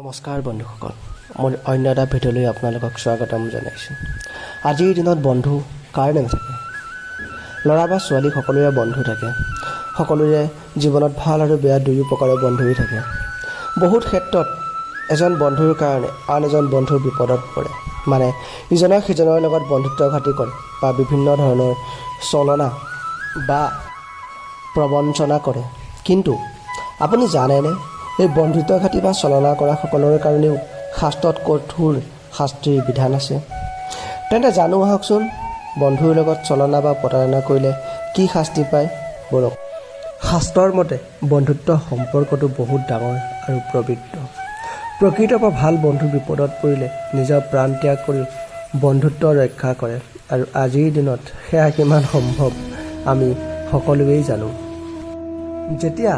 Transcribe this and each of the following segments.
নমস্কাৰ বন্ধুসকল, মোৰ অন্য এটা ভিডিঅ'লৈ আপোনালোকক স্বাগতম জনাইছোঁ। আজিৰ দিনত বন্ধু কাৰণে নাথাকে। ল'ৰা বা ছোৱালী সকলোৰে বন্ধু থাকে। সকলোৰে জীৱনত ভাল আৰু বেয়া দুয়ো প্ৰকাৰৰ বন্ধুই থাকে। বহুত ক্ষেত্ৰত এজন বন্ধুৰ কাৰণে আন এজন বন্ধু বিপদত পৰে, মানে ইজনে সিজনৰ লগত বন্ধুত্বঘাতী কৰে বা বিভিন্ন ধৰণৰ চলনা বা প্ৰবঞ্চনা কৰে। কিন্তু আপুনি জানেনে, এই বন্ধুত্বঘাতী বা চলনা কৰা সকলৰ কাৰণেও শাস্ত্ৰত কঠোৰ শাস্তিৰ বিধান আছে। তেন্তে জানো আহকচোন, বন্ধুৰ লগত চলনা বা প্ৰতাৰণা কৰিলে কি শাস্তি পায় বলক। শাস্ত্ৰৰ মতে বন্ধুত্ব সম্পৰ্কটো বহুত ডাঙৰ আৰু পবিত্ৰ। প্ৰকৃতৰ পৰা ভাল বন্ধু বিপদত পৰিলে নিজৰ প্ৰাণ ত্যাগ কৰি বন্ধুত্ব ৰক্ষা কৰে, আৰু আজিৰ দিনত সেয়া কিমান সম্ভৱ আমি সকলোৱেই জানো। যেতিয়া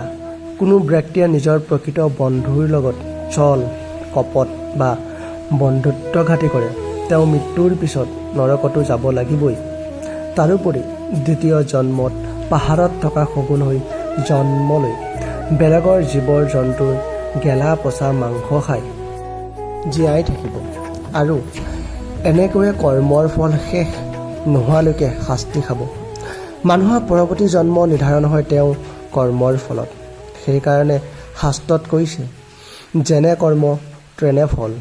কোনো ব্যক্তিয়ে নিজৰ প্ৰকৃত বন্ধুৰ লগত ছল কপট বা বন্ধুত্বঘাতী কৰে, তেওঁ মৃত্যুৰ পিছত নৰকতো যাব লাগিবই। তাৰোপৰি দ্বিতীয় জন্মত পাহাৰত থকা শগুন হৈ জন্ম লৈ বেলেগৰ জীৱ জন্তুৰ গেলা পচা মাংস খাই জীয়াই থাকিব, আৰু এনেকৈয়ে কৰ্মৰ ফল শেষ নোহোৱালৈকে শাস্তি খাব। মানুহৰ পৰৱৰ্তী জন্ম নিৰ্ধাৰণ হয় তেওঁ কৰ্মৰ ফলত। সেইকাৰণে শাস্ত্ৰত কৈছে, যেনে কৰ্ম তেনে ফল।